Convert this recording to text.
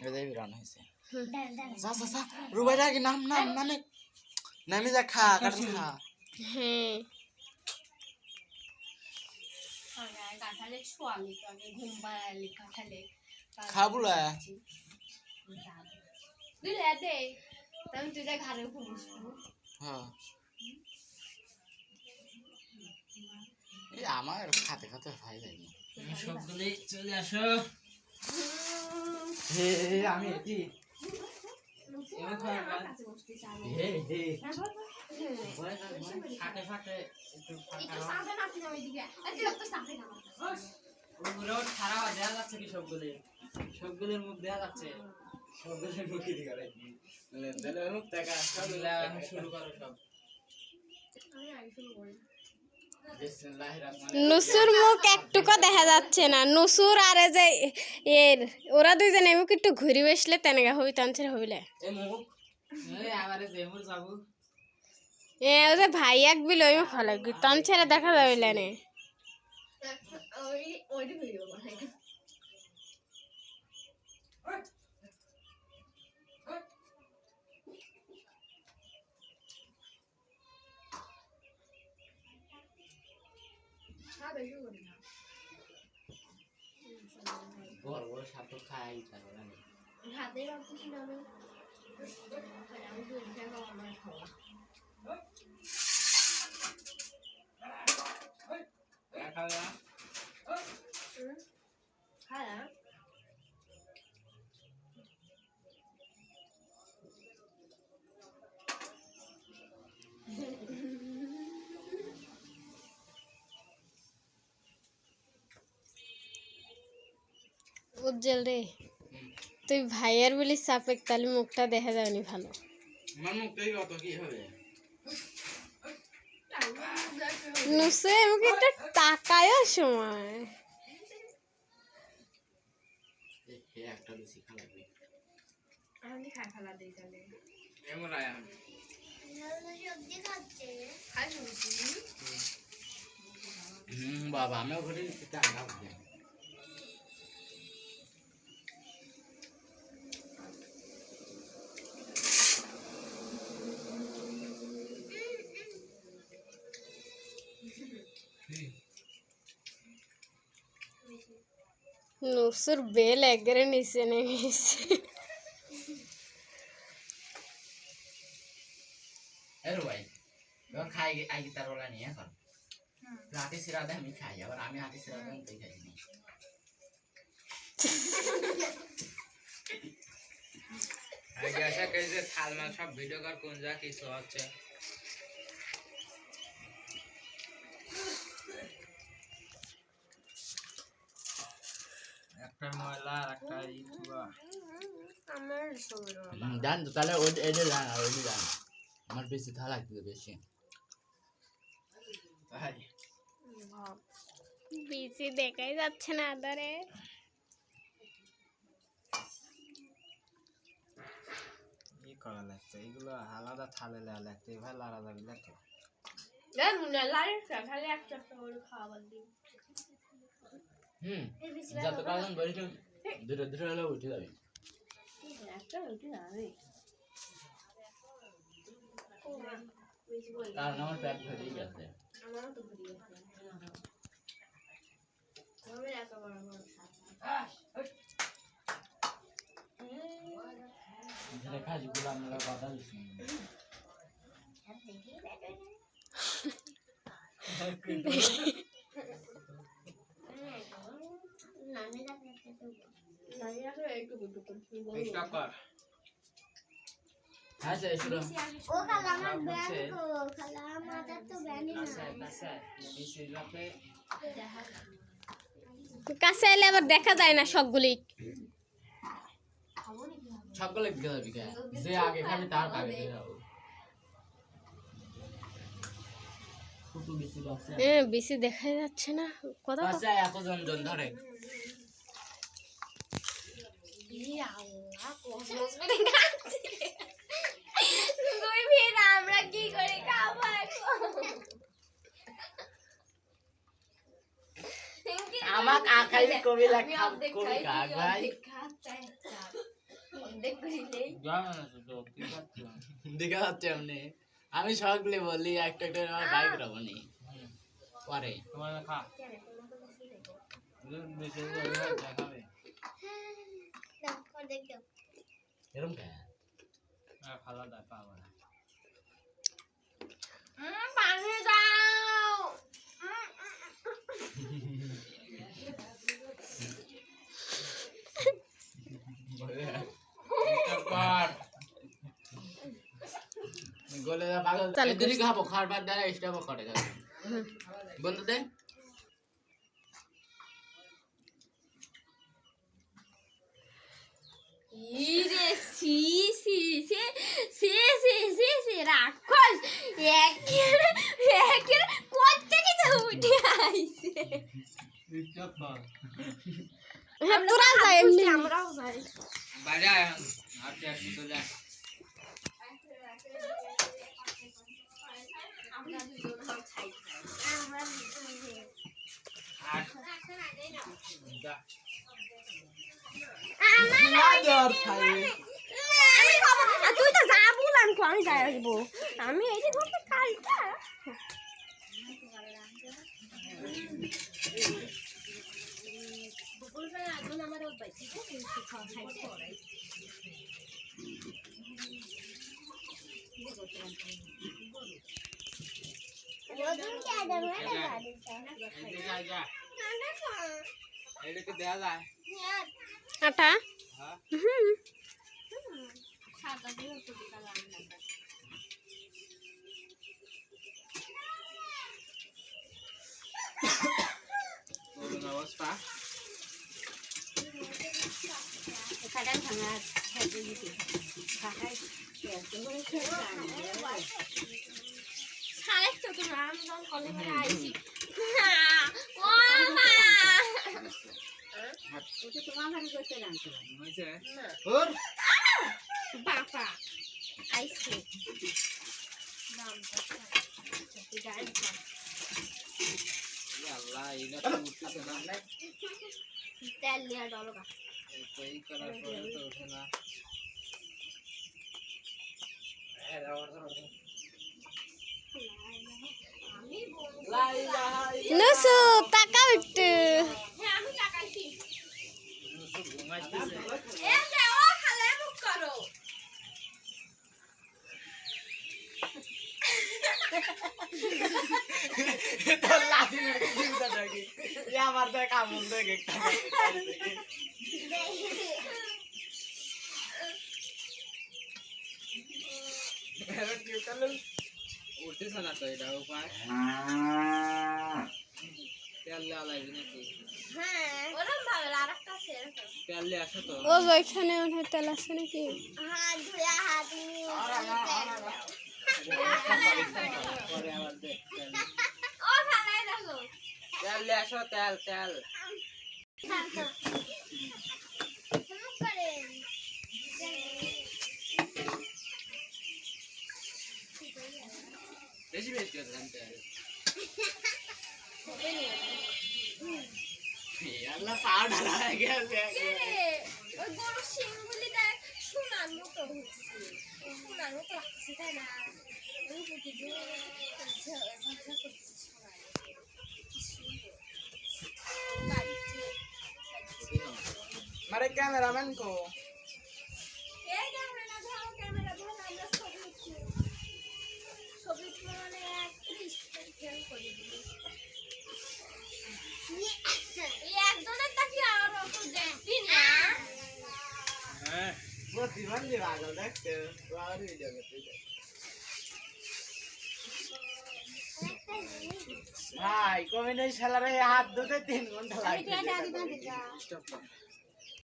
এদের বিরান হয়েছে যা যা যা রুবাইরা কি নাম নাম নামে নামে যা খা কাটুন খা হ্যাঁ খাবুলা হ্যাঁ এই আমার খাতে খাতে হয় যায়নি সবগুলি চলে আসো হে আমি এটি হে হে ফাটে ফাটে একটু খারাপ দেখা যাচ্ছে কি সবগুলি সবগুলির মুখ দেখা যাচ্ছে সবগুলো মুখে দিকে রাখি তাহলে মুখ দেখা সবগুলা শুরু করো সব নুসুর মুখ একটুকু দেখা যাচ্ছে না নুসুর আর যে এর ওরা দুইজনে মুখ একটু ঘুরি বসলে তেনাগা হবি তানছের হইলে এই মুখ এই আবারে যেমু যাবো ও যে ভাই এক বিল ওই মুখ লাগবি তানছের দেখা যাইলে নে বড় বড় সাপ খাই তারপর আমি উজ্জ্বল রে তুই ভাইয়ের বলি সাপেক তাহলে মুখটা দেখা যায়নি ভালো আমার মুখটাই কত কি হবে নুসে আমাকে একটা টাকায় সময় একটা বেশি খালাবি আমি খাই ফেলা দেই তাহলে এমন আয়া সবজি খাচ্ছে খাই সবজি বাবা আমি ওখানে টাকা দিই নুসুর বেল একবারে নিচে নেমে এসে এরো ভাই যখন খাই আই তার ওলা নিয়ে এখন রাতে সিরাদে আমি খাই আবার আমি হাতে সিরাদে মুখে খাই নি আগে আসা কই যে থালমা সব ভিডিও কর কোন যা কিছু হচ্ছে একটা ময়লা আর একটা ইউটিউবার আমার সবুজ জান তো তাহলে ওই এডে জান আর ওই জান আমার বেশি থা লাগবে বেশি তাই বেশি দেখাই যাচ্ছে না আদারে কি করা লাগছে এগুলো আলাদা থালে লেয়া লাগছে ভাই আলাদা লাগছে খালি একটা করে খাবার দিই যত কারণ বলিস দূরে দূরে হলে উঠে যাবি একটা রুটি যাবে কারণ আমার পেট ভরে গেছে আমারও তো ঘুরিয়ে আমি এত বড় বড় খাই গুলো আমরা কথা দিচ্ছি স্টপ কর হ্যাঁ স্যার শুরু ও খালা আমার ব্যান কো খালা আমাদের তো ব্যানই না কাছে বিসি লাপে কাছে এলে আবার দেখা যায় না সবগুলি সবগুলো দিকে যাবি কে যে আগে খাবি তার আগে দিয়ে যাবো ফুটু বেশি বাচ্চা বেশি দেখাই যাচ্ছে না কথা বাচ্চা এত জন জন ধরে আমরা কি করে খাবো আমার আমাক আখাই কবি লেখা কবি কাক ভাই জানা না তো কি করছো দেখা যাচ্ছে এমনি আমি সকলে বলি একটা একটা আমার বাইক রাবনি পরে তোমার খা বেশি দেখাবে এরকম কে আর খালা দা পাবো না পানি দাও তারপর গলে যা পাগল চালু এদিকে খাবো খাওয়ার পর দ্বারা স্টপ করে যাবে বন্ধু দে ইরে সি সি সি সি সি সি সি রাক্ষস একের কোথা থেকে উঠে আইছে চুপ কর হ্যাঁ তোরা যাই এমনি আমরাও যাই বাইরে আয় আর কি আসি তো যা আমরা দুজন হাম খাই আমরা দুজন আর যা আমি খাবো আর তুই তো যা বললাম আমি যাই আসবো আমি এই যে ধরতে কালটা দুপুরবেলা এখন আমার বাইকে খাওয়া খাই করাই যা এদিকে দেয়া যায় আটা হ্যাঁ সাদা দিয়ে তো দিলাম না তোর অবস্থা এখানে ভাঙা খেতে দিতে খাই খেতে করে খেতে সাড়ে চোদ্দ রাম জন কলে করে আইছি ও মা ওটা তোমার ভালো করতে জানতো হইছে ওর বাবা আইছে দাম গাড়ি আল্লাহ এটা তো উঠতেছে না তেল নিয়ে ডলগা এই কালার করে তো ওঠে না নুসু তাকাও একটু হ্যাঁ আমি তাকাইছি ঘুমাইতেছে এই যে ও খালে মুখ করো তোর লাঠির চিন্তা থাকি আমার দেখ আমল দেখ একটা উঠতেছে না তো এটা উপায় তেল দেওয়া লাগবে নাকি হ্যাঁ ওরম ভাবে আরেকটা আছে এরকম তেল দিয়ে আসো তো ও ওইখানে ওখানে তেল আছে নাকি হাত ধুয়া হাত পরে আবার দেখ তেল ও খালাই দেখো তেল দিয়ে আসো তেল তেল বেশি বেশি করে দিলাম তেল আল্লাহ পাউডার হয়ে গেছে ওই গরু শিংগুলি দেখ সোনার মতো হচ্ছে সোনার মতো লাগছে তাই না ওই বুঝি যে ঝাঁঝা করছে মারে ক্যামেরাম্যান কো এই ক্যামেরা ধরো ক্যামেরা ধরো আমরা ছবি উঠছি ছবি মানে খেয়াল করে দিই এই একজনের তাকি আর অত দেখবি না হ্যাঁ প্রতিবার যে পাগল দেখতে আর ভিডিও করতে ভাই কমিনে শালারে হাত ধুতে 3 ঘন্টা লাগে স্টপ